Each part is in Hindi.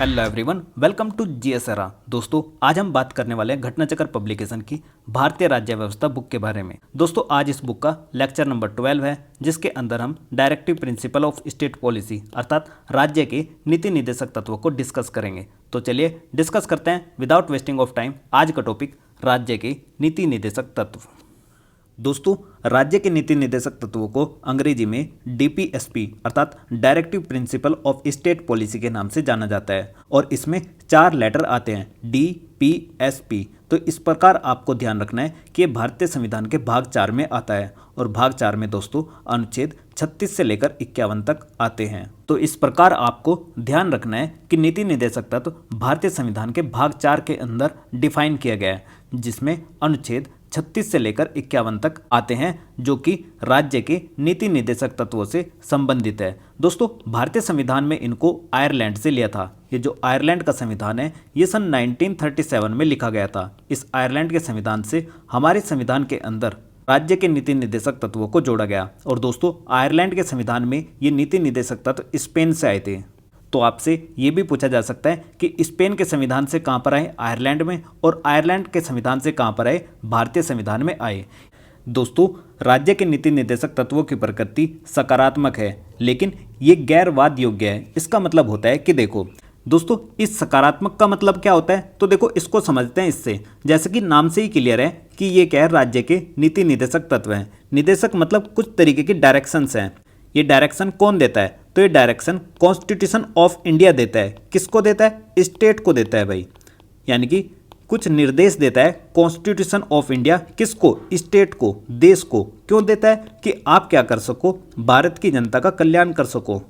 Hello everyone, welcome to GSRA. दोस्तों, आज हम बात करने वाले हैं घटना चक्र पब्लिकेशन की भारतीय राज्य व्यवस्था बुक के बारे में। दोस्तों, आज इस बुक का लेक्चर नंबर 12 है, जिसके अंदर हम directive principle of state policy अर्थात राज्य के नीति निर्देशक तत्वों को डिस्कस करेंगे। तो चलिए डिस्कस करते हैं विदाउट वेस्टिंग ऑफ टाइम। आज का टॉपिक राज्य के नीति निर्देशक तत्व। दोस्तों, राज्य के नीति निर्देशक तत्वों को अंग्रेजी में डीपीएसपी अर्थात directive principle of state policy के नाम से जाना जाता है और इसमें 4 लेटर आते हैं डीपीएसपी। तो इस प्रकार आपको ध्यान रखना है कि ये भारतीय संविधान के भाग 4 में आता है और भाग 4 में दोस्तों अनुच्छेद 36 से लेकर 51 तक आते हैं। तो इस प्रकार आपको ध्यान रखना है कि नीति निर्देशक तत्व भारतीय संविधान के भाग 4 के अंदर डिफाइन किया गया है, जिसमें अनुच्छेद 36 से लेकर 51 तक आते हैं, जो कि राज्य के नीति निर्देशक तत्वों से संबंधित है। दोस्तों, भारतीय संविधान में इनको आयरलैंड से लिया था। ये जो आयरलैंड का संविधान है, ये सन 1937 में लिखा गया था। इस आयरलैंड के संविधान से हमारे संविधान के अंदर राज्य के नीति निर्देशक तत्वों को जोड़ा गया। और दोस्तों, आयरलैंड के संविधान में ये नीति निर्देशक तत्व स्पेन से आए थे। तो आपसे ये भी पूछा जा सकता है कि स्पेन के संविधान से कहाँ पर आए, आयरलैंड में, और आयरलैंड के संविधान से कहाँ पर आए, भारतीय संविधान में आए। दोस्तों, राज्य के नीति निर्देशक तत्वों की प्रकृति सकारात्मक है, लेकिन ये गैरवाद योग्य है। इसका मतलब होता है कि देखो दोस्तों, इस सकारात्मक का मतलब क्या होता है, तो देखो इसको समझते हैं इससे। जैसे कि नाम से ही क्लियर है कि ये क्या है, राज्य के नीति निर्देशक तत्व हैं। निर्देशक मतलब कुछ तरीके की डायरेक्शंस हैं। ये डायरेक्शन कौन देता है, तो ये डायरेक्शन कॉन्स्टिट्यूशन ऑफ इंडिया देता है। किसको देता है, स्टेट को देता है भाई। यानी कि कुछ निर्देश देता है कॉन्स्टिट्यूशन ऑफ इंडिया, किसको, स्टेट को, देश को। क्यों देता है, कि आप क्या कर सको, भारत की जनता का कल्याण कर सको।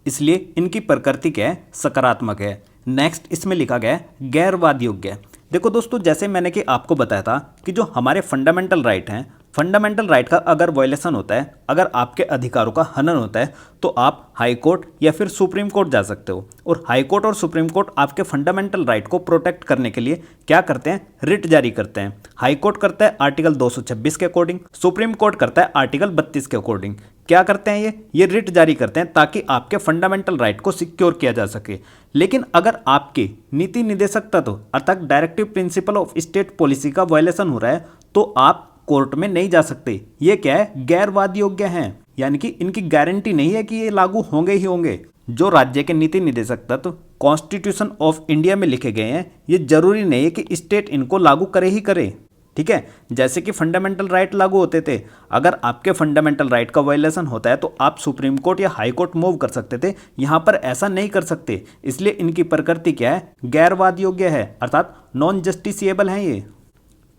इसलिए इनकी प्रकृति क्या है, सकारात्मक है। नेक्स्ट इसमें लिखा गया है गैरवाद योग्य। देखो दोस्तों, जैसे मैंने कि आपको बताया था कि जो हमारे फंडामेंटल राइट हैं, फंडामेंटल राइट का अगर वायलेशन होता है, अगर आपके अधिकारों का हनन होता है, तो आप हाई कोर्ट या फिर सुप्रीम कोर्ट जा सकते हो। और हाई कोर्ट और सुप्रीम कोर्ट आपके फंडामेंटल राइट को प्रोटेक्ट करने के लिए क्या करते हैं, रिट जारी करते हैं। हाई कोर्ट करता है आर्टिकल 226 के अकॉर्डिंग, सुप्रीम कोर्ट करता है आर्टिकल 32 के अकॉर्डिंग। क्या करते हैं ये रिट जारी करते हैं ताकि आपके फंडामेंटल राइट को सिक्योर किया जा सके। लेकिन अगर आपके नीति निर्देशक तत्व अर्थात directive principle of state policy का वायलेशन हो रहा है, तो आप कोर्ट में नहीं जा सकते। ये क्या है, गैरवाद योग्य हैं। यानी कि इनकी गारंटी नहीं है कि ये लागू होंगे ही होंगे। जो राज्य के नीति निर्देशक तत्व कॉन्स्टिट्यूशन ऑफ इंडिया में लिखे गए हैं, ये जरूरी नहीं है कि स्टेट इनको लागू करे ही करे। ठीक है, जैसे कि फंडामेंटल राइट लागू होते थे, अगर आपके फंडामेंटल राइट का वायलेशन होता है तो आप सुप्रीम कोर्ट या हाई कोर्ट मूव कर सकते थे। यहाँ पर ऐसा नहीं कर सकते। इसलिए इनकी प्रकृति क्या है, गैरवाद योग्य है, अर्थात नॉन जस्टिसिएबल है ये।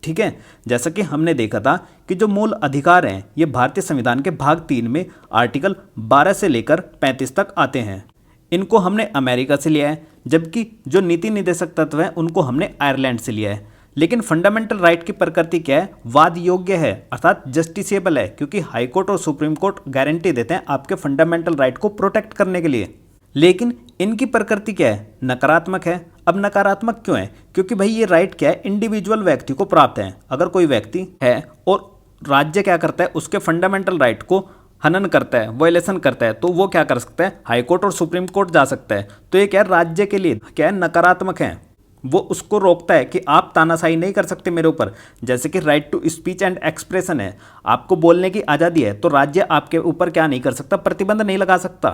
ठीक है, जैसा कि हमने देखा था कि जो मूल अधिकार हैं, ये भारतीय संविधान के भाग 3 में आर्टिकल 12 से लेकर 35 तक आते हैं। इनको हमने अमेरिका से लिया है, जबकि जो नीति निर्देशक तत्व हैं उनको हमने आयरलैंड से लिया है। लेकिन फंडामेंटल राइट की प्रकृति क्या है, वाद योग्य है, अर्थात जस्टिसिएबल है, क्योंकि हाई कोर्ट और सुप्रीम कोर्ट गारंटी देते हैं आपके फंडामेंटल राइट को प्रोटेक्ट करने के लिए। लेकिन इनकी प्रकृति क्या है, नकारात्मक है। अब नकारात्मक क्यों है, क्योंकि भाई ये राइट क्या है, इंडिविजुअल व्यक्ति को प्राप्त है। अगर कोई व्यक्ति है और राज्य क्या करता है, उसके फंडामेंटल राइट को हनन करता है, वायलेशन करता है, तो वो क्या कर सकता है, हाई कोर्ट और सुप्रीम कोर्ट जा सकता है। तो ये क्या है, राज्य के लिए क्या है, नकारात्मक है। वो उसको रोकता है कि आप तानाशाही नहीं कर सकते मेरे ऊपर। जैसे कि right to speech and expression है, आपको बोलने की आज़ादी है, तो राज्य आपके ऊपर क्या नहीं कर सकता, प्रतिबंध नहीं लगा सकता।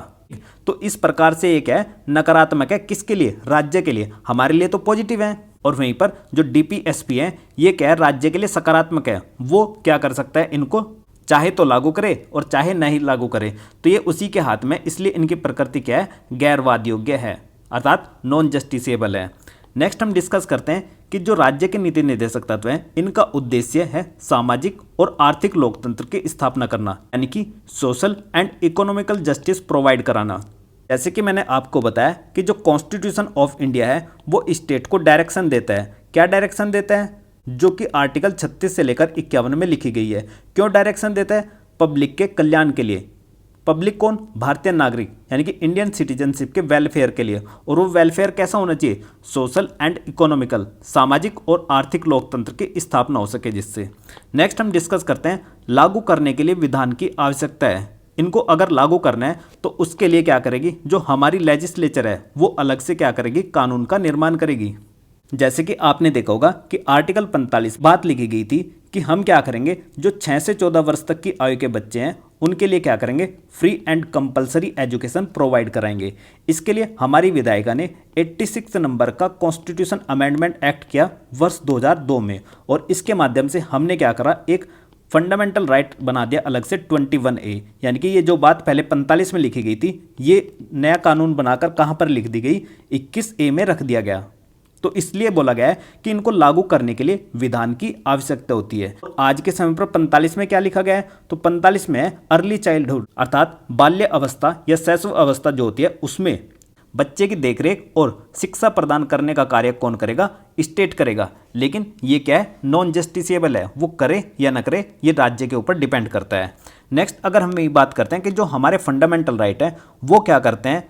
तो इस प्रकार से ये क्या है, नकारात्मक है। किसके लिए, राज्य के लिए। हमारे लिए तो पॉजिटिव है। और वहीं पर जो डीपीएसपी है, ये क्या है, राज्य के लिए सकारात्मक है। वो क्या कर सकता है, इनको चाहे तो लागू करे और चाहे नहीं लागू करे, तो ये उसी के हाथ में। इसलिए इनकी प्रकृति क्या है, गैरवाद योग्य है, अर्थात नॉन जस्टिसिएबल है। नेक्स्ट हम डिस्कस करते हैं कि जो राज्य के नीति निर्देशक तत्व हैं, इनका उद्देश्य है सामाजिक और आर्थिक लोकतंत्र की स्थापना करना, यानी कि social and economical justice provide कराना। जैसे कि मैंने आपको बताया कि जो कॉन्स्टिट्यूशन ऑफ इंडिया है, वो स्टेट को डायरेक्शन देता है। क्या डायरेक्शन देता है, जो कि आर्टिकल 36 से लेकर 51 में लिखी गई है। क्यों डायरेक्शन देता है, पब्लिक के कल्याण के लिए। पब्लिक कौन, भारतीय नागरिक, यानी कि इंडियन सिटीजनशिप के वेलफेयर के लिए। और वो वेलफेयर कैसा होना चाहिए, सोशल एंड इकोनॉमिकल, सामाजिक और आर्थिक लोकतंत्र की स्थापना हो सके जिससे। नेक्स्ट हम डिस्कस करते हैं लागू करने के लिए विधान की आवश्यकता है। इनको अगर लागू करना है तो उसके लिए क्या करेगी, जो हमारी लेजिस्लेचर है वो अलग से क्या करेगी, कानून का निर्माण करेगी। जैसे कि आपने देखा होगा कि आर्टिकल 45 बात लिखी गई थी कि हम क्या करेंगे, जो 6 से 14 वर्ष तक की आयु के बच्चे हैं उनके लिए क्या करेंगे, free and compulsory education provide कराएंगे। इसके लिए हमारी विधायिका ने 86 नंबर का कॉन्स्टिट्यूशन अमेंडमेंट एक्ट किया वर्ष 2002 में, और इसके माध्यम से हमने क्या करा, एक फंडामेंटल राइट बना दिया अलग से 21A। यानी कि ये जो बात पहले 45 में लिखी गई थी, ये नया कानून बनाकर कहाँ पर लिख दी गई, 21A में रख दिया गया। तो इसलिए बोला गया है कि इनको लागू करने के लिए विधान की आवश्यकता होती है। तो आज के समय पर 45 में क्या लिखा गया है, तो 45 में अर्ली चाइल्डहुड अर्थात बाल्य अवस्था या शैशव अवस्था जो होती है उसमें बच्चे की देखरेख और शिक्षा प्रदान करने का कार्य कौन करेगा, स्टेट करेगा। लेकिन ये क्या है, नॉन जस्टिसेबल है, वो करे या न करे ये राज्य के ऊपर डिपेंड करता है। नेक्स्ट अगर हम ये बात करते हैं कि जो हमारे फंडामेंटल राइट है वो क्या करते हैं,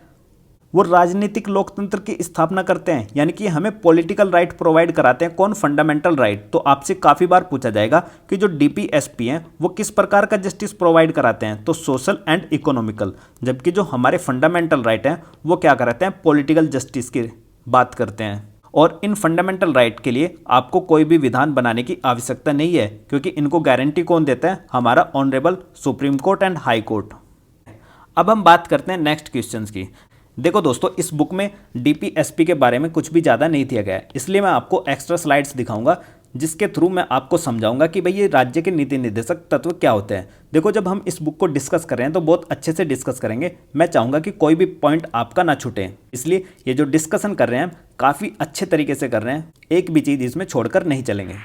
वो राजनीतिक लोकतंत्र की स्थापना करते हैं, यानी कि हमें पॉलिटिकल राइट प्रोवाइड कराते हैं। कौन, फंडामेंटल राइट। तो आपसे काफ़ी बार पूछा जाएगा कि जो डीपीएसपी हैं वो किस प्रकार का जस्टिस प्रोवाइड कराते हैं, तो सोशल एंड इकोनॉमिकल। जबकि जो हमारे फंडामेंटल राइट हैं वो क्या कराते हैं, पॉलिटिकल जस्टिस की बात करते हैं। और इन फंडामेंटल राइट के लिए आपको कोई भी विधान बनाने की आवश्यकता नहीं है, क्योंकि इनको गारंटी कौन देता है, हमारा honourable supreme court and high court. अब हम बात करते हैं नेक्स्ट क्वेश्चन की। देखो दोस्तों, इस बुक में डीपीएसपी के बारे में कुछ भी ज़्यादा नहीं दिया गया है, इसलिए मैं आपको एक्स्ट्रा स्लाइड्स दिखाऊंगा जिसके थ्रू मैं आपको समझाऊंगा कि भाई ये राज्य के नीति निर्देशक तत्व क्या होते हैं। देखो, जब हम इस बुक को डिस्कस कर रहे हैं तो बहुत अच्छे से डिस्कस करेंगे। मैं चाहूँगा कि कोई भी पॉइंट आपका ना छूटे, इसलिए ये जो डिस्कशन कर रहे हैं काफ़ी अच्छे तरीके से कर रहे हैं, एक भी चीज़ इसमें छोड़कर नहीं चलेंगे।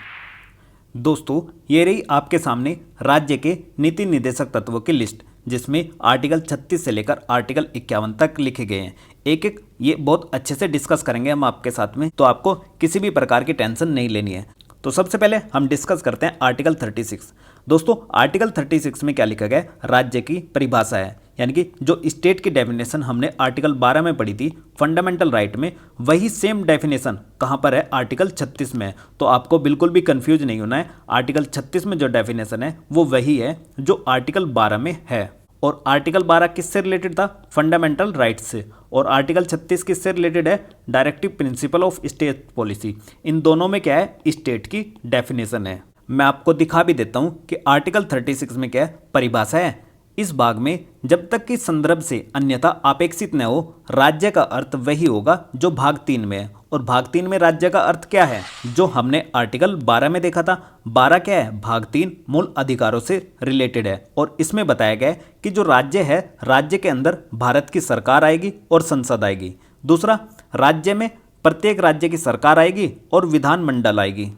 दोस्तों, ये रही आपके सामने राज्य के नीति निर्देशक तत्वों की लिस्ट, जिसमें आर्टिकल 36 से लेकर आर्टिकल 51 तक लिखे गए हैं। एक एक ये बहुत अच्छे से डिस्कस करेंगे हम आपके साथ में, तो आपको किसी भी प्रकार की टेंशन नहीं लेनी है। तो सबसे पहले हम डिस्कस करते हैं आर्टिकल 36। दोस्तों, आर्टिकल 36 में क्या लिखा गया है, राज्य की परिभाषा है, यानी कि जो स्टेट की डेफिनेशन हमने आर्टिकल 12 में पढ़ी थी फंडामेंटल राइट में, वही सेम डेफिनेशन कहाँ पर है, आर्टिकल 36 में। तो आपको बिल्कुल भी कंफ्यूज नहीं होना है, आर्टिकल 36 में जो डेफिनेशन है वो वही है जो आर्टिकल 12 में है। और आर्टिकल 12 किससे रिलेटेड था, फंडामेंटल राइट्स से, और आर्टिकल 36 किससे रिलेटेड है, directive principle of state policy. इन दोनों में क्या है, स्टेट की डेफिनेशन है। मैं आपको दिखा भी देता हूं कि आर्टिकल 36 में क्या है, परिभाषा है। इस भाग में जब तक कि संदर्भ से अन्यथा अपेक्षित न हो, राज्य का अर्थ वही होगा जो भाग 3 में है। और भाग 3 में राज्य का अर्थ क्या है, जो हमने आर्टिकल 12 में देखा था। 12 क्या है, भाग 3 मूल अधिकारों से रिलेटेड है, और इसमें बताया गया है कि जो राज्य है, राज्य के अंदर भारत की सरकार आएगी और संसद आएगी। दूसरा, राज्य में प्रत्येक राज्य की सरकार आएगी और विधानमंडल आएगी।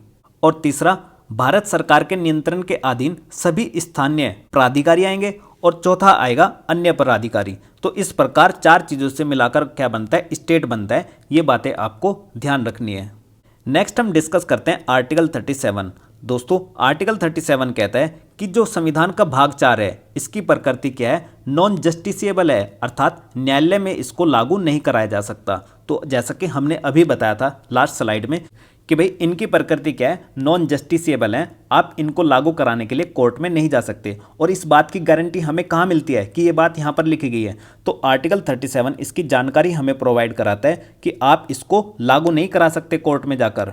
और तीसरा, भारत सरकार के नियंत्रण के अधीन सभी स्थानीय प्राधिकारी आएंगे। और चौथा आएगा अन्य प्राधिकारी। तो इस प्रकार 4 चीज़ों से मिलाकर क्या बनता है, स्टेट बनता है। ये बातें आपको ध्यान रखनी है। नेक्स्ट हम डिस्कस करते हैं आर्टिकल 37। दोस्तों, आर्टिकल 37 कहता है कि जो संविधान का भाग 4 है, इसकी प्रकृति क्या है, नॉन जस्टिसेबल है, अर्थात न्यायालय में इसको लागू नहीं कराया जा सकता। तो जैसा कि हमने अभी बताया था लास्ट स्लाइड में कि भाई इनकी प्रकृति क्या है, नॉन जस्टिसेबल है, आप इनको लागू कराने के लिए कोर्ट में नहीं जा सकते। और इस बात की गारंटी हमें कहाँ मिलती है कि ये बात यहाँ पर लिखी गई है, तो आर्टिकल 37 इसकी जानकारी हमें प्रोवाइड कराता है कि आप इसको लागू नहीं करा सकते कोर्ट में जाकर।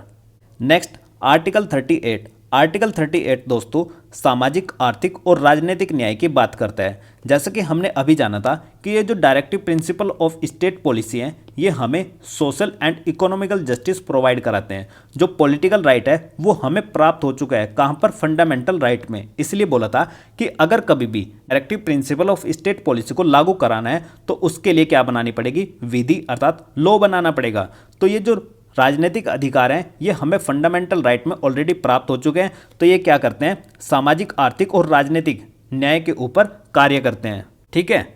Next, article 38। आर्टिकल 38 दोस्तों सामाजिक, आर्थिक और राजनीतिक न्याय की बात करता है। जैसा कि हमने अभी जाना था कि ये जो directive principle of state policy है, ये हमें social and economical justice provide कराते हैं। जो पॉलिटिकल राइट है वो हमें प्राप्त हो चुका है, कहाँ पर, फंडामेंटल राइट में। इसलिए बोला था कि अगर कभी भी directive principle of state policy को लागू कराना है तो उसके लिए क्या बनानी पड़ेगी, विधि अर्थात लॉ बनाना पड़ेगा। तो ये जो राजनीतिक अधिकार हैं ये हमें फंडामेंटल राइट में ऑलरेडी प्राप्त हो चुके हैं। तो ये क्या करते हैं, सामाजिक, आर्थिक और राजनीतिक न्याय के ऊपर कार्य करते हैं। ठीक है,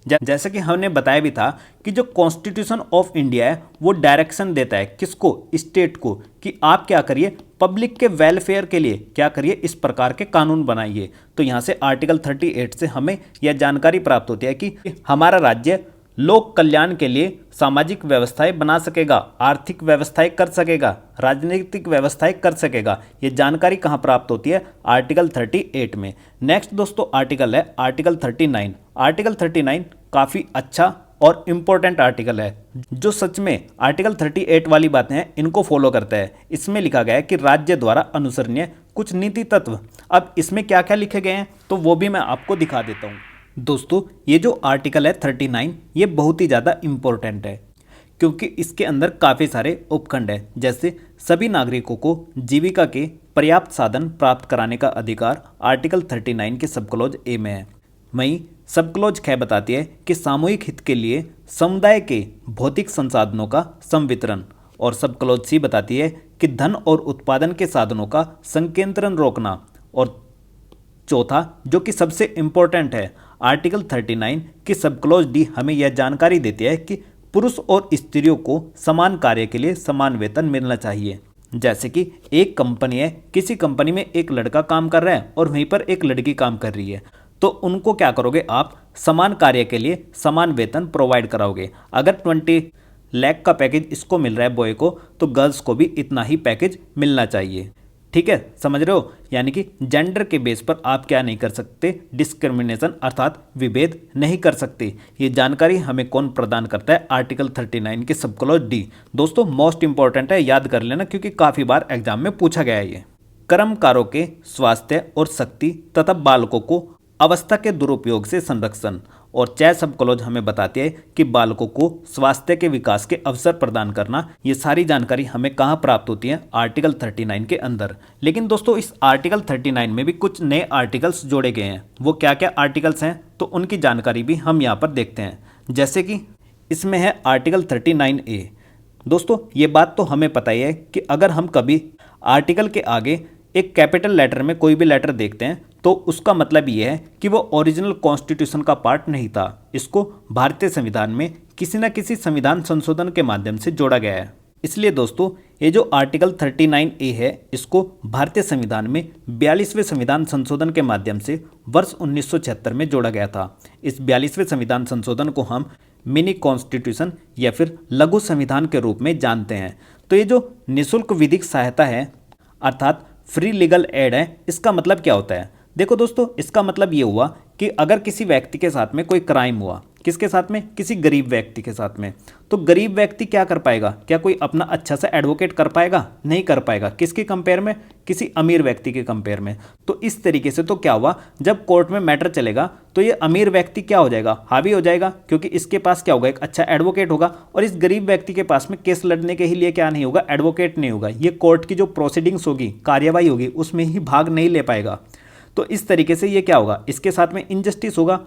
जैसे कि हमने बताया भी था कि जो कॉन्स्टिट्यूशन ऑफ इंडिया है वो डायरेक्शन देता है किसको, स्टेट को, कि आप क्या करिए, पब्लिक के वेलफेयर के लिए क्या करिए, इस प्रकार के कानून बनाइए। तो यहाँ से आर्टिकल 38 से हमें यह जानकारी प्राप्त होती है कि हमारा राज्य लोक कल्याण के लिए सामाजिक व्यवस्थाएं बना सकेगा, आर्थिक व्यवस्थाएं कर सकेगा, राजनीतिक व्यवस्थाएं कर सकेगा। ये जानकारी कहाँ प्राप्त होती है? आर्टिकल 38 में। नेक्स्ट दोस्तों आर्टिकल है आर्टिकल 39। आर्टिकल 39 काफ़ी अच्छा और इम्पोर्टेंट आर्टिकल है, जो सच में आर्टिकल 38 वाली बातें हैं इनको फॉलो करता है। इसमें लिखा गया है कि राज्य द्वारा अनुसरणीय कुछ नीति तत्व। अब इसमें क्या क्या लिखे गए हैं तो वो भी मैं आपको दिखा देता हूँ। दोस्तों ये जो आर्टिकल है 39 ये बहुत ही ज़्यादा इम्पोर्टेंट है, क्योंकि इसके अंदर काफ़ी सारे उपखंड हैं, जैसे सभी नागरिकों को जीविका के पर्याप्त साधन प्राप्त कराने का अधिकार आर्टिकल 39 के सब क्लॉज ए में है। वहीं सब क्लॉज ख बताती है कि सामूहिक हित के लिए समुदाय के भौतिक संसाधनों का संवितरण, और सब क्लॉज सी बताती है कि धन और उत्पादन के साधनों का संकेंद्रण रोकना। और चौथा जो कि सबसे इम्पोर्टेंट है, आर्टिकल 39 की सब क्लॉज डी हमें यह जानकारी देती है कि पुरुष और स्त्रियों को समान कार्य के लिए समान वेतन मिलना चाहिए। जैसे कि एक कंपनी है, किसी कंपनी में एक लड़का काम कर रहा है और वहीं पर एक लड़की काम कर रही है, तो उनको क्या करोगे आप? समान कार्य के लिए समान वेतन प्रोवाइड कराओगे। अगर 20 लाख का पैकेज इसको मिल रहा है बॉय को, तो गर्ल्स को भी इतना ही पैकेज मिलना चाहिए। ठीक है, समझ रहे हो? यानी कि जेंडर के बेस पर आप क्या नहीं कर सकते? डिस्क्रिमिनेशन अर्थात विभेद नहीं कर सकते। ये जानकारी हमें कौन प्रदान करता है? आर्टिकल 39 के सब क्लॉज डी। दोस्तों मोस्ट इंपॉर्टेंट है, याद कर लेना, क्योंकि काफ़ी बार एग्जाम में पूछा गया है ये। कर्मकारों के स्वास्थ्य और शक्ति तथा बालकों को अवस्था के दुरुपयोग से संरक्षण। और चाहे सब क्लॉज हमें बताती है कि बालकों को स्वास्थ्य के विकास के अवसर प्रदान करना। ये सारी जानकारी हमें कहाँ प्राप्त होती है? आर्टिकल 39 के अंदर। लेकिन दोस्तों इस आर्टिकल 39 में भी कुछ नए आर्टिकल्स जोड़े गए हैं। वो क्या क्या आर्टिकल्स हैं तो उनकी जानकारी भी हम यहाँ पर देखते हैं। जैसे कि इसमें है आर्टिकल 39A। दोस्तों ये बात तो हमें पता ही है कि अगर हम कभी आर्टिकल के आगे एक कैपिटल लेटर में कोई भी लेटर देखते हैं तो उसका मतलब ये है कि वो ओरिजिनल कॉन्स्टिट्यूशन का पार्ट नहीं था। इसको भारतीय संविधान में किसी न किसी संविधान संशोधन के माध्यम से जोड़ा गया है। इसलिए दोस्तों ये जो आर्टिकल 39A है इसको भारतीय संविधान में 42वें संविधान संशोधन के माध्यम से वर्ष 1976 में जोड़ा गया था। इस 42वें संविधान संशोधन को हम मिनी कॉन्स्टिट्यूशन या फिर लघु संविधान के रूप में जानते हैं। तो ये जो निःशुल्क विधिक सहायता है अर्थात फ्री लीगल एड है, इसका मतलब क्या होता है? देखो दोस्तों इसका मतलब ये हुआ कि अगर किसी व्यक्ति के साथ में कोई क्राइम हुआ, किसके साथ में? किसी गरीब व्यक्ति के साथ में, तो गरीब व्यक्ति क्या कर पाएगा? क्या कोई अपना अच्छा सा एडवोकेट कर पाएगा? नहीं कर पाएगा। किसके कंपेयर में? किसी अमीर व्यक्ति के कंपेयर में। तो इस तरीके से तो क्या हुआ, जब कोर्ट में मैटर चलेगा तो ये अमीर व्यक्ति क्या हो जाएगा? हावी हो जाएगा, क्योंकि इसके पास क्या होगा? एक अच्छा एडवोकेट होगा। और इस गरीब व्यक्ति के पास में केस लड़ने के ही लिए क्या नहीं होगा? एडवोकेट नहीं होगा। ये कोर्ट की जो प्रोसीडिंग्स होगी, कार्यवाही होगी, उसमें ही भाग नहीं ले पाएगा। तो इस तरीके से ये क्या होगा? इसके साथ में इनजस्टिस होगा,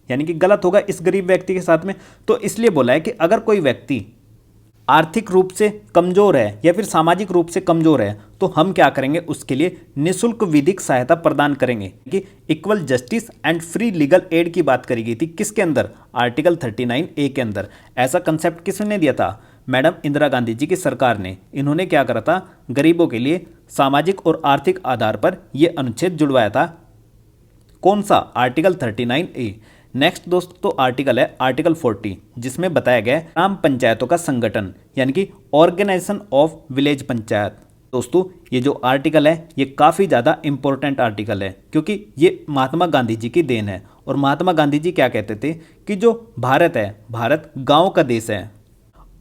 यानी कि गलत होगा इस गरीब व्यक्ति के साथ में। तो इसलिए बोला है कि अगर कोई व्यक्ति आर्थिक रूप से कमजोर है या फिर सामाजिक रूप से कमजोर है तो हम क्या करेंगे? उसके लिए निःशुल्क विधिक सहायता प्रदान करेंगे। कि equal justice and free legal aid की बात करी गई थी किसके अंदर? आर्टिकल 39A के अंदर। ऐसा कंसेप्ट किसने दिया था? मैडम इंदिरा गांधी जी की सरकार ने। इन्होंने क्या करा था? गरीबों के लिए सामाजिक और आर्थिक आधार पर यह अनुच्छेद जुड़वाया था। कौन सा? Article 39A। नेक्स्ट दोस्तों आर्टिकल है आर्टिकल 40, जिसमें बताया गया है ग्राम पंचायतों का संगठन, यानी कि ऑर्गेनाइजेशन ऑफ विलेज पंचायत। दोस्तों ये जो आर्टिकल है ये काफ़ी ज़्यादा इंपॉर्टेंट आर्टिकल है, क्योंकि ये महात्मा गांधी जी की देन है। और महात्मा गांधी जी क्या कहते थे कि जो भारत है, भारत गाँव का देश है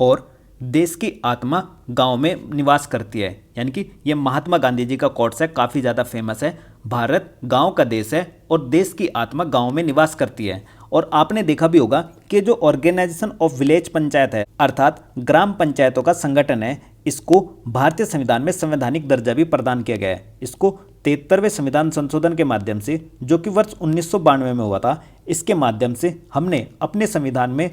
और देश की आत्मा गांव में निवास करती है। यानी कि ये महात्मा गांधी जी का कोट्स है, काफ़ी ज़्यादा फेमस है। भारत गांव का देश है और देश की आत्मा गांव में निवास करती है। और आपने देखा भी होगा कि जो ऑर्गेनाइजेशन ऑफ विलेज पंचायत है अर्थात ग्राम पंचायतों का संगठन है, इसको भारतीय संविधान में संवैधानिक दर्जा भी प्रदान किया गया है। इसको 73वें संविधान संशोधन के माध्यम से, जो कि वर्ष 1992 में हुआ था, इसके माध्यम से हमने अपने संविधान में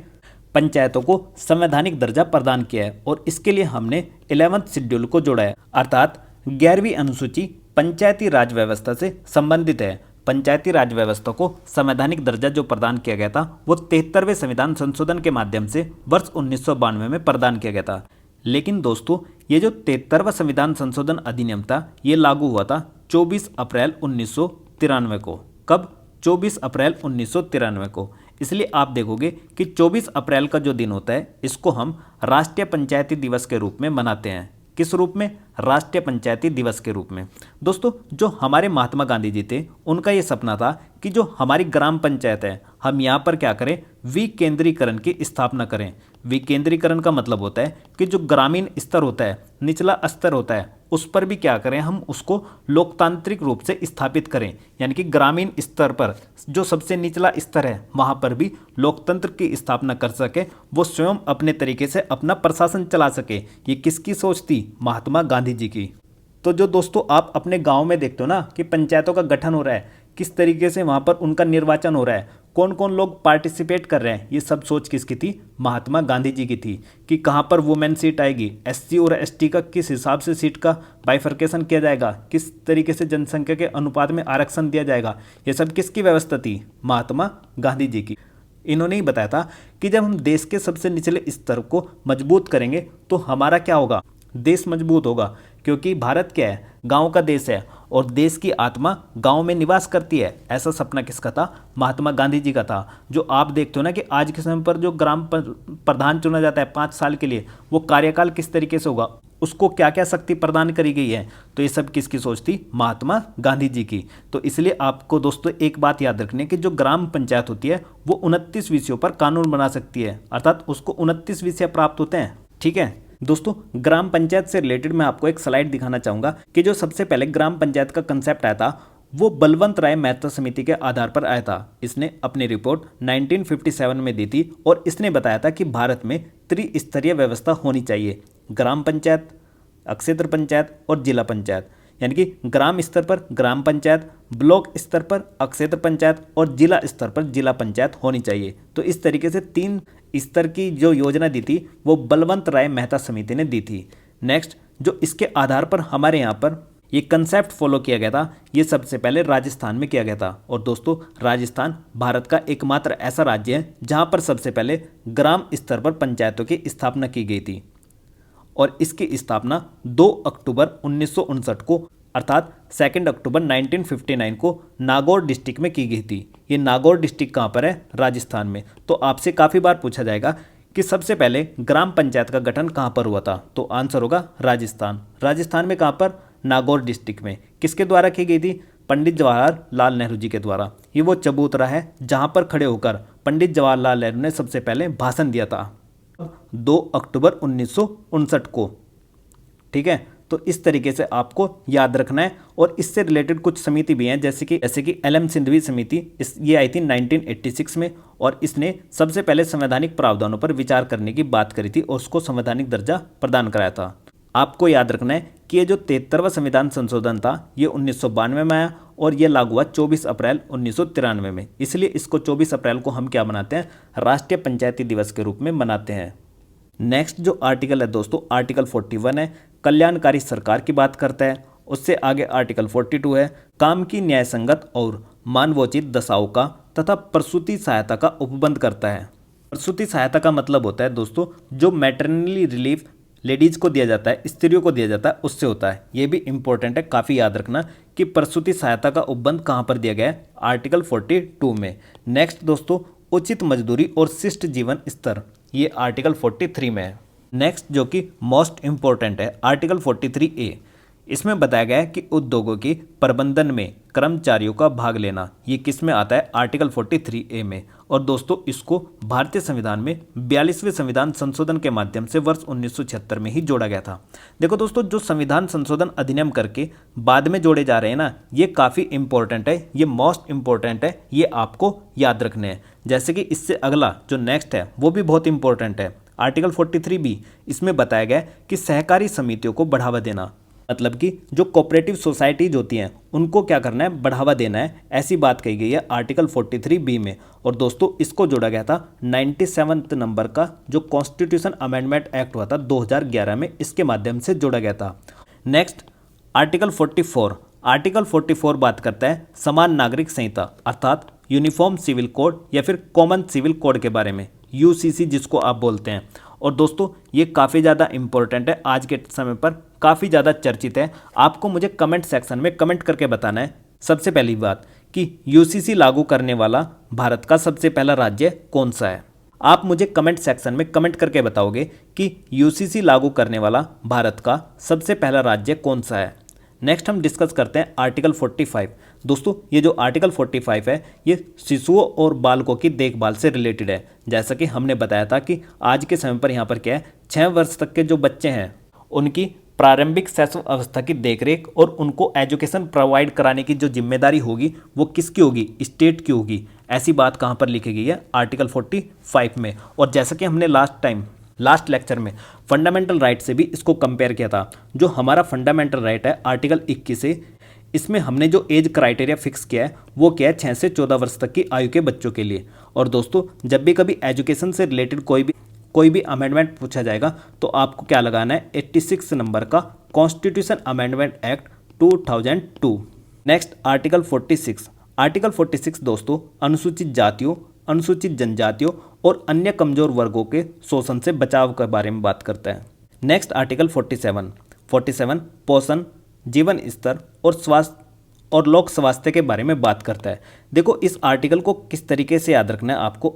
पंचायतों को संवैधानिक दर्जा प्रदान किया है। और इसके लिए हमने 11th शेड्यूल को जोड़ा है, अर्थात 11वीं अनुसूची पंचायती राज व्यवस्था से संबंधित है। पंचायती राज व्यवस्था को संवैधानिक दर्जा जो प्रदान किया गया था वो 73वें संविधान संशोधन के माध्यम से वर्ष 1992 में प्रदान किया गया था। लेकिन दोस्तों ये जो 73वां संविधान संशोधन अधिनियम था ये लागू हुआ था 24 अप्रैल 1993 को। कब? 24 अप्रैल 1993 को। इसलिए आप देखोगे कि 24 अप्रैल का जो दिन होता है इसको हम राष्ट्रीय पंचायती दिवस के रूप में मनाते हैं। किस रूप में? राष्ट्रीय पंचायती दिवस के रूप में। दोस्तों, जो हमारे महात्मा गांधी जी थे उनका ये सपना था कि जो हमारी ग्राम पंचायत है हम यहाँ पर क्या करें, विकेंद्रीकरण की स्थापना करें। विकेंद्रीकरण का मतलब होता है कि जो ग्रामीण स्तर होता है, निचला स्तर होता है, उस पर भी क्या करें, हम उसको लोकतांत्रिक रूप से स्थापित करें। यानी कि ग्रामीण स्तर पर जो सबसे निचला स्तर है वहाँ पर भी लोकतंत्र की स्थापना कर सके, वो स्वयं अपने तरीके से अपना प्रशासन चला सके। ये किसकी सोच थी? महात्मा गांधी जी की। तो जो दोस्तों आप अपने गांव में देखते हो ना कि पंचायतों का गठन हो रहा है, किस तरीके से वहाँ पर उनका निर्वाचन हो रहा है, कौन कौन लोग पार्टिसिपेट कर रहे हैं, ये सब सोच किसकी थी? महात्मा गांधी जी की थी। कि कहाँ पर वुमेन सीट आएगी, एससी और एसटी का किस हिसाब से सीट का बाइफर्केशन किया जाएगा, किस तरीके से जनसंख्या के अनुपात में आरक्षण दिया जाएगा, ये सब किसकी व्यवस्था थी? महात्मा गांधी जी की। इन्होंने ही बताया था कि जब हम देश के सबसे निचले स्तर को मजबूत करेंगे तो हमारा क्या होगा, देश मजबूत होगा। क्योंकि भारत क्या है? गांव का देश है और देश की आत्मा गांव में निवास करती है। ऐसा सपना किसका था? महात्मा गांधी जी का था। जो आप देखते हो ना कि आज के समय पर जो ग्राम प्रधान चुना जाता है 5 साल के लिए, वो कार्यकाल किस तरीके से होगा, उसको क्या क्या शक्ति प्रदान करी गई है, तो ये सब किसकी सोच थी? महात्मा गांधी जी की। तो इसलिए आपको दोस्तों एक बात याद रखनी है कि जो ग्राम पंचायत होती है वो 29 विषयों पर कानून बना सकती है, अर्थात उसको 29 विषय प्राप्त होते हैं। ठीक है दोस्तों, ग्राम पंचायत से रिलेटेड मैं आपको एक स्लाइड दिखाना चाहूंगा कि जो सबसे पहले ग्राम पंचायत का कंसेप्ट आया था वो बलवंत राय मेहता समिति के आधार पर आया था। इसने अपनी रिपोर्ट 1957 में दी थी और इसने बताया था कि भारत में त्रिस्तरीय व्यवस्था होनी चाहिए। ग्राम पंचायत, अक्षेत्र पंचायत और जिला पंचायत। यानी कि ग्राम स्तर पर ग्राम पंचायत, ब्लॉक स्तर पर अक्षेत्र पंचायत और जिला स्तर पर जिला पंचायत होनी चाहिए। तो इस तरीके से 3 स्तर की जो योजना दी थी वो बलवंत राय मेहता समिति ने दी थी। नेक्स्ट, जो इसके आधार पर हमारे यहाँ पर ये कंसेप्ट फॉलो किया गया था, ये सबसे पहले राजस्थान में किया गया था। और दोस्तों, राजस्थान भारत का एकमात्र ऐसा राज्य है जहाँ पर सबसे पहले ग्राम स्तर पर पंचायतों की स्थापना की गई थी। और इसकी स्थापना 2 अक्टूबर 1959 को अर्थात 2 अक्टूबर 1959 को नागौर डिस्ट्रिक्ट में की गई थी। ये नागौर डिस्ट्रिक्ट कहाँ पर है? राजस्थान में। तो आपसे काफ़ी बार पूछा जाएगा कि सबसे पहले ग्राम पंचायत का गठन कहाँ पर हुआ था, तो आंसर होगा राजस्थान। राजस्थान में कहाँ पर? नागौर डिस्ट्रिक्ट में। किसके द्वारा की गई थी? पंडित जवाहरलाल नेहरू जी के द्वारा। ये वो चबूतरा है जहाँ पर खड़े होकर पंडित जवाहरलाल नेहरू ने सबसे पहले भाषण दिया था 2 अक्टूबर 1959 को। ठीक है, तो इस तरीके से आपको याद रखना है। और इससे रिलेटेड कुछ समिति भी हैं जैसे कि एलएम सिंधवी समिति, ये आई थी 1986 में और इसने सबसे पहले संवैधानिक प्रावधानों पर विचार करने की बात करी थी और उसको संवैधानिक दर्जा प्रदान कराया था। आपको याद रखना है कि ये जो 73वां संविधान संशोधन था ये 1992 में आया और ये लागू हुआ 24 अप्रैल 1993 में। इसलिए इसको 24 अप्रैल को हम क्या मनाते हैं? राष्ट्रीय पंचायती दिवस के रूप में मनाते हैं। नेक्स्ट जो आर्टिकल है दोस्तों, आर्टिकल 41 है, कल्याणकारी सरकार की बात करता है। उससे आगे आर्टिकल 42 है, काम की न्यायसंगत और मानवोचित दशाओं का तथा प्रसूति सहायता का उपबंध करता है। प्रसूति सहायता का मतलब होता है दोस्तों जो मैटरनली रिलीफ लेडीज़ को दिया जाता है, स्त्रियों को दिया जाता है, उससे होता है। ये भी इंपॉर्टेंट है, काफ़ी याद रखना कि प्रसूति सहायता का उपबंध कहाँ पर दिया गया है? आर्टिकल 42 में। नेक्स्ट दोस्तों, उचित मजदूरी और शिष्ट जीवन स्तर, ये आर्टिकल 43 में है। नेक्स्ट जो कि मोस्ट इंपॉर्टेंट है, आर्टिकल 43A। इसमें बताया गया है कि उद्योगों के प्रबंधन में कर्मचारियों का भाग लेना, ये किस में आता है? आर्टिकल 43A में। और दोस्तों इसको भारतीय संविधान में 42वें संविधान संशोधन के माध्यम से वर्ष 1976 में ही जोड़ा गया था। देखो दोस्तों, जो संविधान संशोधन अधिनियम करके बाद में जोड़े जा रहे हैं ना, ये काफ़ी इंपॉर्टेंट है, ये मोस्ट इंपॉर्टेंट है, ये आपको याद रखने हैं। जैसे कि इससे अगला जो नेक्स्ट है वो भी बहुत इंपॉर्टेंट है, आर्टिकल 43B। इसमें बताया गया है कि सहकारी समितियों को बढ़ावा देना, मतलब कि जो कोऑपरेटिव सोसाइटीज होती हैं उनको क्या करना है? बढ़ावा देना है, ऐसी बात कही गई है आर्टिकल 43B में। और दोस्तों इसको जोड़ा गया था 97 नंबर का जो कॉन्स्टिट्यूशन अमेंडमेंट एक्ट हुआ था 2011 में, इसके माध्यम से जोड़ा गया था। Next article 44। आर्टिकल 44 बात करता है समान नागरिक संहिता अर्थात यूनिफॉर्म सिविल कोड या फिर कॉमन सिविल कोड के बारे में, UCC जिसको आप बोलते हैं। और दोस्तों ये काफ़ी ज़्यादा इंपॉर्टेंट है, आज के समय पर काफ़ी ज़्यादा चर्चित है। आपको मुझे कमेंट सेक्शन में कमेंट करके बताना है सबसे पहली बात कि यूसीसी लागू करने वाला भारत का सबसे पहला राज्य कौन सा है। आप मुझे कमेंट सेक्शन में कमेंट करके बताओगे कि यूसीसी लागू करने वाला भारत का सबसे पहला राज्य कौन सा है। नेक्स्ट हम डिस्कस करते हैं आर्टिकल 45। दोस्तों ये जो आर्टिकल 45 है ये शिशुओं और बालकों की देखभाल से रिलेटेड है। जैसा कि हमने बताया था कि आज के समय पर यहाँ पर क्या है, 6 वर्ष तक के जो बच्चे हैं उनकी प्रारंभिक शैशव अवस्था की देखरेख और उनको एजुकेशन प्रोवाइड कराने की जो जिम्मेदारी होगी वो किसकी होगी, स्टेट की होगी। ऐसी बात कहाँ पर लिखी गई है, आर्टिकल 45 में। और जैसा कि हमने लास्ट लेक्चर में फंडामेंटल राइट से भी इसको कंपेयर किया था। जो हमारा फंडामेंटल राइट है आर्टिकल 21 से, इसमें हमने जो एज क्राइटेरिया फिक्स किया है वो क्या है, 6 से 14 वर्ष तक की आयु के बच्चों के लिए। और दोस्तों जब भी कभी एजुकेशन से रिलेटेड कोई भी अमेंडमेंट पूछा जाएगा तो आपको क्या लगाना है, 86 नंबर का constitution amendment act 2002। Next article 46। Article 46 दोस्तों अनुसूचित जातियों, अनुसूचित जनजातियों और अन्य कमजोर वर्गों के शोषण से बचाव के बारे में बात करता है। नेक्स्ट आर्टिकल 47 पोषण, जीवन स्तर और स्वास्थ्य और लोक स्वास्थ्य के बारे में बात करता है। देखो इस आर्टिकल को किस तरीके से याद रखना है आपको।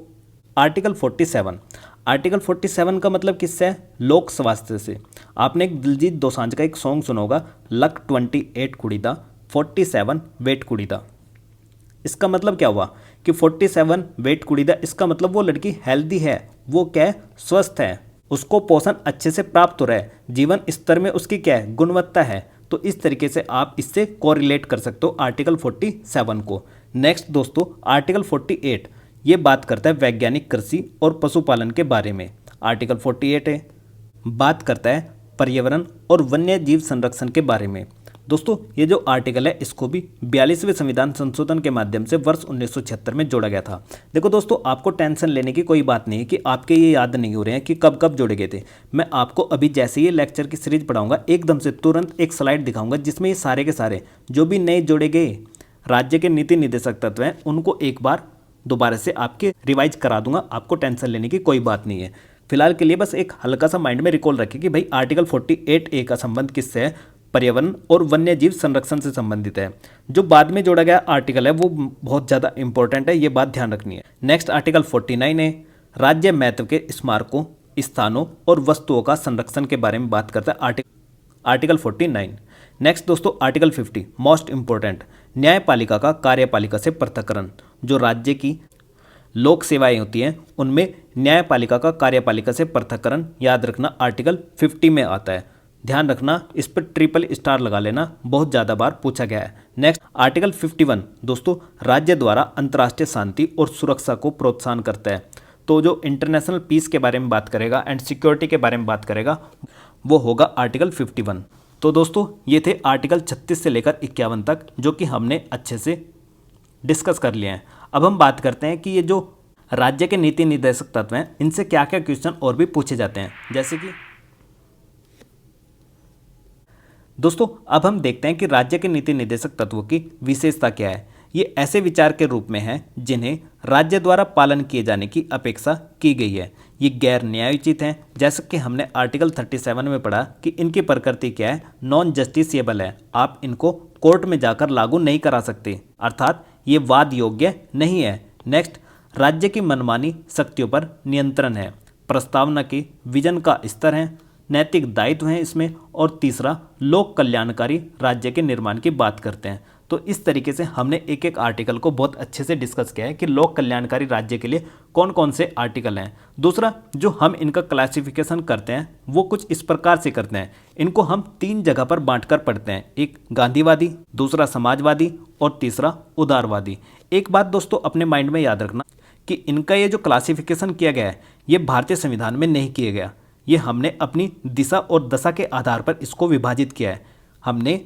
आर्टिकल 47 का मतलब किससे है, लोक स्वास्थ्य से। आपने एक दिलजीत दोसांझ का एक सॉन्ग सुना होगा, लक 28 कुड़ीदा 47 वेट कुड़ीदा। इसका मतलब क्या हुआ कि 47 वेट कुड़ीदा, इसका मतलब वो लड़की हेल्दी है, वो क्या है, स्वस्थ है, उसको पोषण अच्छे से प्राप्त हो रहा है, जीवन स्तर में उसकी क्या है, गुणवत्ता है। तो इस तरीके से आप इससे कोरिलेट कर सकते हो आर्टिकल 47 को। नेक्स्ट दोस्तों आर्टिकल 48 ये बात करता है वैज्ञानिक कृषि और पशुपालन के बारे में। आर्टिकल 48 है बात करता है पर्यावरण और वन्य जीव संरक्षण के बारे में। दोस्तों ये जो आर्टिकल है इसको भी 42वें संविधान संशोधन के माध्यम से वर्ष 1976 में जोड़ा गया था। देखो दोस्तों आपको टेंशन लेने की कोई बात नहीं है कि आपके ये याद नहीं हो रहे हैं कि कब कब जोड़े गए थे। मैं आपको अभी जैसे ये लेक्चर की सीरीज पढ़ाऊंगा एकदम से तुरंत एक स्लाइड दिखाऊंगा जिसमें ये सारे के सारे जो भी नए जोड़े गए राज्य के नीति निर्देशक तत्व हैं उनको एक बार दोबारा से आपके रिवाइज करा दूंगा। आपको टेंशन लेने की कोई बात नहीं है। फिलहाल के लिए बस एक हल्का सा माइंड में रिकॉल रखें कि भाई आर्टिकल 48A का संबंध किससे है, पर्यावरण और वन्य जीव संरक्षण से संबंधित है। जो बाद में जोड़ा गया आर्टिकल है वो बहुत ज़्यादा इंपॉर्टेंट है, ये बात ध्यान रखनी है। नेक्स्ट आर्टिकल 49 है राज्य महत्व के स्मारकों, स्थानों और वस्तुओं का संरक्षण के बारे में बात करता है आर्टिकल 49। नेक्स्ट दोस्तों आर्टिकल 50 मोस्ट इंपॉर्टेंट, न्यायपालिका का कार्यपालिका से पृथक्करण। जो राज्य की लोक सेवाएं होती हैं उनमें न्यायपालिका का कार्यपालिका से पृथक्करण याद रखना आर्टिकल 50 में आता है। ध्यान रखना, इस पर ट्रिपल स्टार लगा लेना, बहुत ज़्यादा बार पूछा गया है। नेक्स्ट आर्टिकल 51 दोस्तों राज्य द्वारा अंतर्राष्ट्रीय शांति और सुरक्षा को प्रोत्साहन करता है। तो जो इंटरनेशनल पीस के बारे में बात करेगा एंड सिक्योरिटी के बारे में बात करेगा वो होगा आर्टिकल 51। तो दोस्तों ये थे आर्टिकल 36 से लेकर 51 तक जो कि हमने अच्छे से डिस्कस कर लिए हैं। अब हम बात करते हैं कि ये जो राज्य के नीति निर्देशक तत्व हैं इनसे क्या क्या क्वेश्चन और भी पूछे जाते हैं। जैसे कि दोस्तों अब हम देखते हैं कि राज्य के नीति निर्देशक तत्वों की विशेषता क्या है। ये ऐसे विचार के रूप में हैं जिन्हें राज्य द्वारा पालन किए जाने की अपेक्षा की गई है। ये गैर न्यायोचित हैं, जैसा कि हमने आर्टिकल 37 में पढ़ा कि इनकी प्रकृति क्या है, नॉन जस्टिसिएबल है। आप इनको कोर्ट में जाकर लागू नहीं करा सकते, अर्थात ये वाद योग्य नहीं है। नेक्स्ट राज्य की मनमानी शक्तियों पर नियंत्रण है। प्रस्तावना के विजन का स्तर है, नैतिक दायित्व हैं इसमें। और तीसरा लोक कल्याणकारी राज्य के निर्माण की बात करते हैं। तो इस तरीके से हमने एक एक आर्टिकल को बहुत अच्छे से डिस्कस किया है कि लोक कल्याणकारी राज्य के लिए कौन कौन से आर्टिकल हैं। दूसरा जो हम इनका क्लासिफिकेशन करते हैं वो कुछ इस प्रकार से करते हैं। इनको हम 3 जगह पर बांटकर पढ़ते हैं, एक गांधीवादी, दूसरा समाजवादी और तीसरा उदारवादी। एक बात दोस्तों अपने माइंड में याद रखना कि इनका ये जो क्लासिफिकेशन किया गया है ये भारतीय संविधान में नहीं किया गया। ये हमने अपनी दिशा और दशा के आधार पर इसको विभाजित किया है। हमने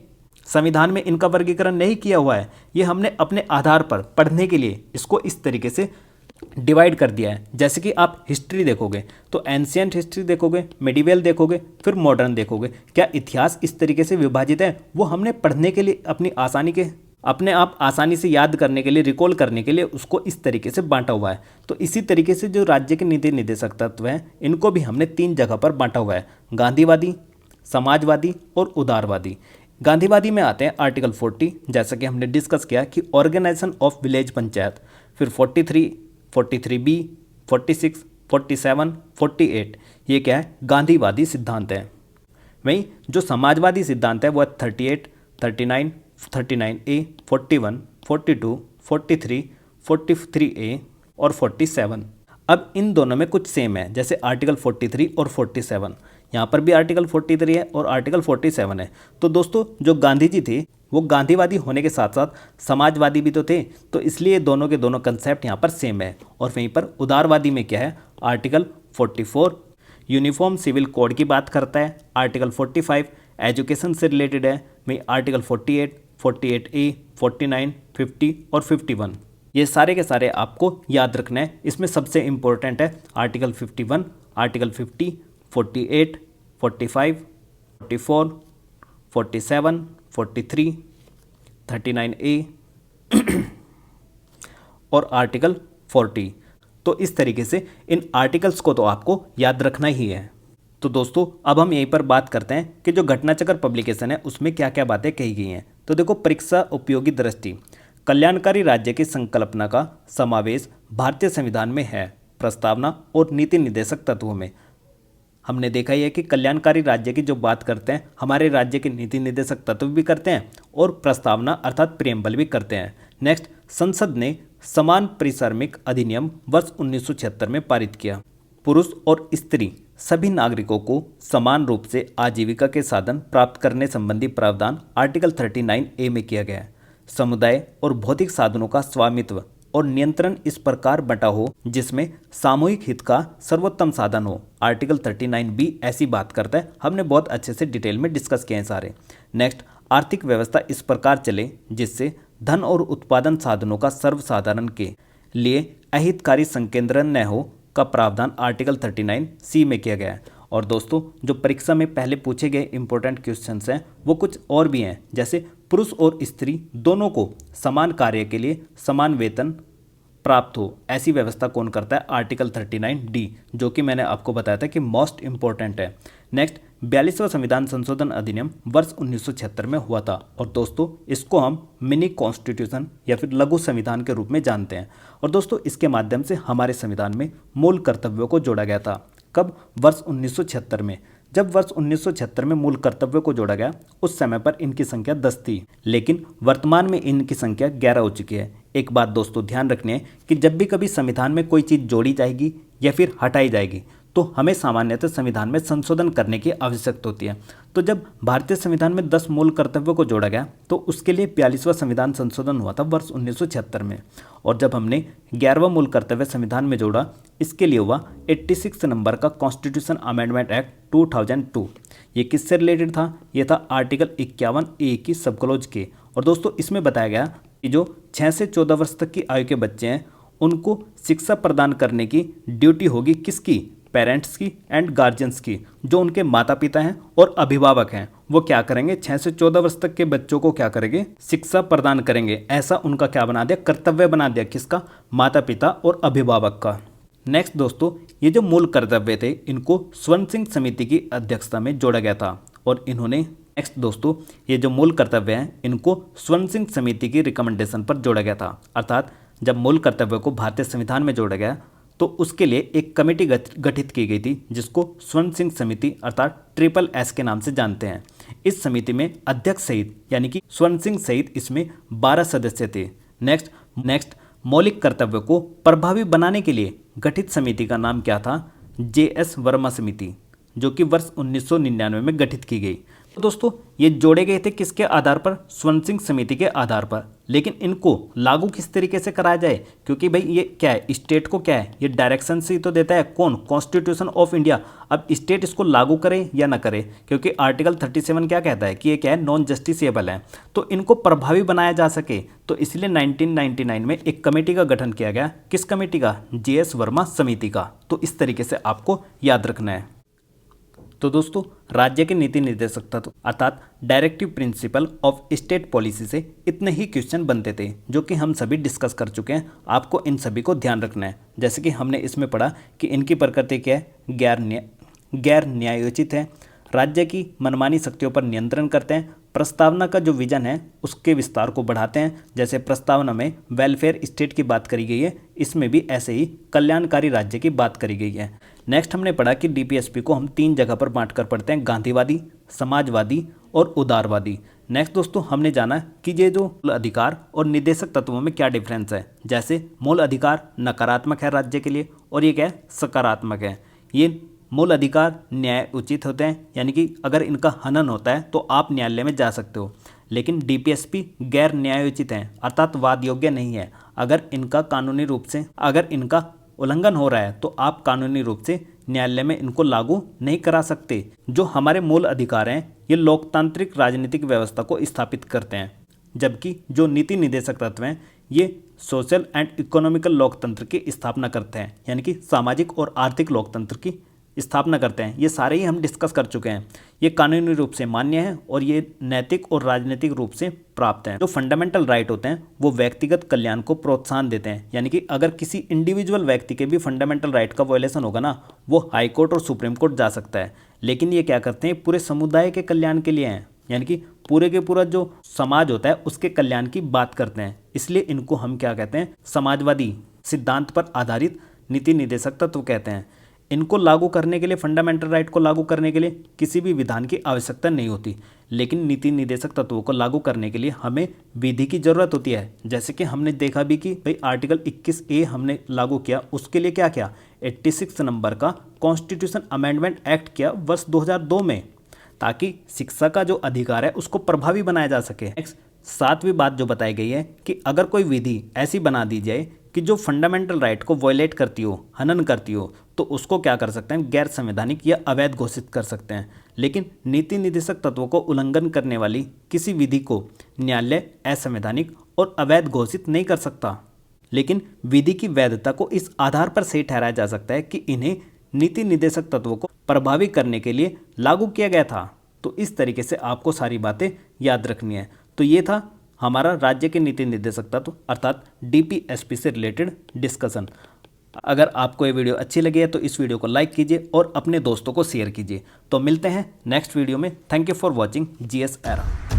संविधान में इनका वर्गीकरण नहीं किया हुआ है, ये हमने अपने आधार पर पढ़ने के लिए इसको इस तरीके से डिवाइड कर दिया है। जैसे कि आप हिस्ट्री देखोगे तो एंशियंट हिस्ट्री देखोगे, मेडिवल देखोगे, फिर मॉडर्न देखोगे। क्या इतिहास इस तरीके से विभाजित है? वो हमने पढ़ने के लिए अपने आप आसानी से याद करने के लिए, रिकॉल करने के लिए उसको इस तरीके से बांटा हुआ है। तो इसी तरीके से जो राज्य के नीति निर्देशक तत्व हैं इनको भी हमने 3 जगह पर बांटा हुआ है, गांधीवादी, समाजवादी और उदारवादी। गांधीवादी में आते हैं आर्टिकल 40, जैसा कि हमने डिस्कस किया कि ऑर्गेनाइजेशन ऑफ विलेज पंचायत। फिर 43, 43B, 46, 47, 48 ये क्या है, गांधीवादी सिद्धांत है। वहीं जो समाजवादी सिद्धांत है वो 38, 39, 39A, 41, 42, 43, 43A और 47। अब इन दोनों में कुछ सेम है, जैसे आर्टिकल 43 और 47। यहाँ पर भी आर्टिकल 43 है और आर्टिकल 47 है। तो दोस्तों जो गांधी जी थे वो गांधीवादी होने के साथ साथ समाजवादी भी तो थे, तो इसलिए दोनों के दोनों कंसेप्ट यहाँ पर सेम है। और वहीं पर उदारवादी में क्या है, आर्टिकल 44 यूनिफॉर्म सिविल कोड की बात करता है, आर्टिकल 45 एजुकेशन से रिलेटेड है, वहीं आर्टिकल 48, 48A, 49, 50 और 51 ये सारे के सारे आपको याद रखना है। इसमें सबसे इंपॉर्टेंट है आर्टिकल 51, आर्टिकल 50, 48, 45, 44, 47, 43, 39A और आर्टिकल 40। तो इस तरीके से इन आर्टिकल्स को तो आपको याद रखना ही है। तो दोस्तों अब हम यहीं पर बात करते हैं कि जो घटनाचक्र पब्लिकेशन है उसमें क्या क्या बातें कही गई हैं। तो देखो, परीक्षा उपयोगी दृष्टि, कल्याणकारी राज्य की संकल्पना का समावेश भारतीय संविधान में है। प्रस्तावना और नीति निर्देशक तत्वों में हमने देखा ही है कि कल्याणकारी राज्य की जो बात करते हैं, हमारे राज्य के नीति निर्देशक तत्व भी करते हैं और प्रस्तावना अर्थात प्रियम्बल भी करते हैं। नेक्स्ट, संसद ने समान परिश्रमिक अधिनियम वर्ष 1976 में पारित किया। पुरुष और स्त्री सभी नागरिकों को समान रूप से आजीविका के साधन प्राप्त करने संबंधी प्रावधान आर्टिकल 39A में किया गया है। समुदाय और भौतिक साधनों का स्वामित्व और नियंत्रण इस प्रकार बंटा हो जिसमें सामूहिक हित का सर्वोत्तम साधन हो, आर्टिकल 39B ऐसी बात करता है। हमने बहुत अच्छे से डिटेल में डिस्कस किए हैं सारे। नेक्स्ट, आर्थिक व्यवस्था इस प्रकार चले जिससे धन और उत्पादन साधनों का सर्वसाधारण के लिए अहितकारी संकेंद्रण न हो का प्रावधान आर्टिकल 39C में किया गया है। और दोस्तों जो परीक्षा में पहले पूछे गए इंपॉर्टेंट क्वेश्चंस हैं वो कुछ और भी हैं, जैसे पुरुष और स्त्री दोनों को समान कार्य के लिए समान वेतन प्राप्त हो, ऐसी व्यवस्था कौन करता है, आर्टिकल 39D, जो कि मैंने आपको बताया था कि मोस्ट इंपॉर्टेंट है। नेक्स्ट, 42वां संविधान संशोधन अधिनियम वर्ष 1976 में हुआ था और दोस्तों इसको हम मिनी कॉन्स्टिट्यूशन या फिर लघु संविधान के रूप में जानते हैं। और दोस्तों इसके माध्यम से हमारे संविधान में मूल कर्तव्यों को जोड़ा गया था। कब, वर्ष 1976 में। जब वर्ष 1976 में मूल कर्तव्यों को जोड़ा गया उस समय पर इनकी संख्या 10 थी, लेकिन वर्तमान में इनकी संख्या 11 हो चुकी है। एक बात दोस्तों ध्यान रखनी है कि जब भी कभी संविधान में कोई चीज़ जोड़ी जाएगी या फिर हटाई जाएगी तो हमें सामान्यतः संविधान में संशोधन करने की आवश्यकता होती है। तो जब भारतीय संविधान में 10 मूल कर्तव्यों को जोड़ा गया तो उसके लिए 42वां संविधान संशोधन हुआ था वर्ष 1976 में। और जब हमने 11वां मूल कर्तव्य संविधान में जोड़ा, इसके लिए हुआ 86 नंबर का कॉन्स्टिट्यूशन अमेंडमेंट एक्ट 2002। ये किससे रिलेटेड था, ये था आर्टिकल 51A की सब क्लॉज के। और दोस्तों इसमें बताया गया कि जो 6 से 14 वर्ष तक की आयु के बच्चे हैं उनको शिक्षा प्रदान करने की ड्यूटी होगी किसकी, पेरेंट्स की एंड गार्जियंस की। जो उनके माता पिता हैं और अभिभावक हैं वो क्या करेंगे, 6 से 14 वर्ष तक के बच्चों को क्या करेंगे, शिक्षा प्रदान करेंगे। ऐसा उनका क्या बना दिया, कर्तव्य बना दिया, किसका, माता पिता और अभिभावक का। नेक्स्ट दोस्तों, ये जो मूल कर्तव्य थे इनको स्वर्ण सिंह समिति की अध्यक्षता में जोड़ा गया था और इन्होंने नेक्स्ट दोस्तों ये जो मूल कर्तव्य हैं इनको स्वर्ण सिंह समिति की रिकमेंडेशन पर जोड़ा गया था। अर्थात जब मूल कर्तव्य को भारतीय संविधान में जोड़ा गया तो उसके लिए एक कमेटी गठित की गई थी जिसको स्वर्ण सिंह समिति अर्थात SSS के नाम से जानते हैं। इस समिति में अध्यक्ष सहित यानी कि स्वर्ण सिंह सहित इसमें 12 सदस्य थे। नेक्स्ट मौलिक कर्तव्य को प्रभावी बनाने के लिए गठित समिति का नाम क्या था, JS वर्मा समिति, जो कि वर्ष 1999 में गठित की गई। तो दोस्तों ये जोड़े गए थे किसके आधार पर, स्वर्ण सिंह समिति के आधार पर। लेकिन इनको लागू किस तरीके से कराया जाए, क्योंकि भाई ये क्या है, स्टेट को क्या है, ये डायरेक्शन से ही तो देता है कौन, कॉन्स्टिट्यूशन ऑफ इंडिया। अब स्टेट इसको लागू करे या ना करे, क्योंकि आर्टिकल 37 क्या कहता है कि ये क्या है, नॉन जस्टिसेबल है। तो इनको प्रभावी बनाया जा सके तो इसलिए 1999 में एक कमेटी का गठन किया गया। किस कमेटी का, JS वर्मा समिति का। तो इस तरीके से आपको याद रखना है। तो दोस्तों राज्य के नीति निर्देशक तत्व अर्थात directive principle of state policy से इतने ही क्वेश्चन बनते थे जो कि हम सभी डिस्कस कर चुके हैं। आपको इन सभी को ध्यान रखना है। जैसे कि हमने इसमें पढ़ा कि इनकी प्रकृति क्या है, गैर न्यायोचित है, राज्य की मनमानी शक्तियों पर नियंत्रण करते हैं, प्रस्तावना का जो विजन है उसके विस्तार को बढ़ाते हैं। जैसे प्रस्तावना में वेलफेयर स्टेट की बात करी गई है, इसमें भी ऐसे ही कल्याणकारी राज्य की बात करी गई है। नेक्स्ट हमने पढ़ा कि डीपीएसपी को हम 3 जगह पर बांट कर पढ़ते हैं, गांधीवादी, समाजवादी और उदारवादी। नेक्स्ट दोस्तों हमने जाना कि ये जो मूल अधिकार और निर्देशक तत्वों में क्या डिफरेंस है। जैसे मूल अधिकार नकारात्मक है राज्य के लिए और ये क्या है, सकारात्मक है। ये मूल अधिकार न्याय उचित होते हैं, यानी कि अगर इनका हनन होता है तो आप न्यायालय में जा सकते हो। लेकिन डीपीएसपी गैर न्यायोचित हैं, अर्थात वाद योग्य नहीं है। अगर इनका उल्लंघन हो रहा है तो आप कानूनी रूप से न्यायालय में इनको लागू नहीं करा सकते। जो हमारे मूल अधिकार हैं ये लोकतांत्रिक राजनीतिक व्यवस्था को स्थापित करते हैं, जबकि जो नीति निर्देशक तत्व हैं ये सोशल एंड इकोनॉमिकल लोकतंत्र की स्थापना करते हैं, यानी कि सामाजिक और आर्थिक लोकतंत्र की स्थापना करते हैं। ये सारे ही हम डिस्कस कर चुके हैं। ये कानूनी रूप से मान्य है और ये नैतिक और राजनीतिक रूप से प्राप्त हैं। जो फंडामेंटल राइट होते हैं वो व्यक्तिगत कल्याण को प्रोत्साहन देते हैं, यानी कि अगर किसी इंडिविजुअल व्यक्ति के भी फंडामेंटल राइट का वायलेशन होगा ना, वो हाई कोर्ट और सुप्रीम कोर्ट जा सकता है। लेकिन ये क्या करते हैं, पूरे समुदाय के कल्याण के लिए हैं, यानी कि पूरे के पूरा जो समाज होता है उसके कल्याण की बात करते हैं। इसलिए इनको हम क्या कहते हैं, समाजवादी सिद्धांत पर आधारित नीति निर्देशक तत्व कहते हैं। इनको लागू करने के लिए, फंडामेंटल राइट को लागू करने के लिए किसी भी विधान की आवश्यकता नहीं होती, लेकिन नीति निर्देशक तत्वों को लागू करने के लिए हमें विधि की जरूरत होती है। जैसे कि हमने देखा भी कि भाई आर्टिकल 21A हमने लागू किया, उसके लिए क्या किया, 86 नंबर का कॉन्स्टिट्यूशन अमेंडमेंट एक्ट किया वर्ष 2002 में, ताकि शिक्षा का जो अधिकार है उसको प्रभावी बनाया जा सके। नेक्स्ट 7वीं बात जो बताई गई है कि अगर कोई विधि ऐसी बना दी जाए कि जो फंडामेंटल राइट को वायलेट करती हो, हनन करती हो, तो उसको क्या कर सकते हैं, गैर संवैधानिक या अवैध घोषित कर सकते हैं। लेकिन नीति निर्देशक तत्वों को उल्लंघन करने वाली किसी विधि को न्यायालय असंवैधानिक और अवैध घोषित नहीं कर सकता। लेकिन विधि की वैधता को इस आधार पर सही ठहराया जा सकता है कि इन्हें नीति निर्देशक तत्वों को प्रभावी करने के लिए लागू किया गया था। तो इस तरीके से आपको सारी बातें याद रखनी है। तो ये था हमारा राज्य के नीति निर्देशक तत्व अर्थात डीपीएसपी से रिलेटेड डिस्कशन। अगर आपको ये वीडियो अच्छी लगी है तो इस वीडियो को लाइक कीजिए और अपने दोस्तों को शेयर कीजिए। तो मिलते हैं नेक्स्ट वीडियो में। Thank you for watching GS era.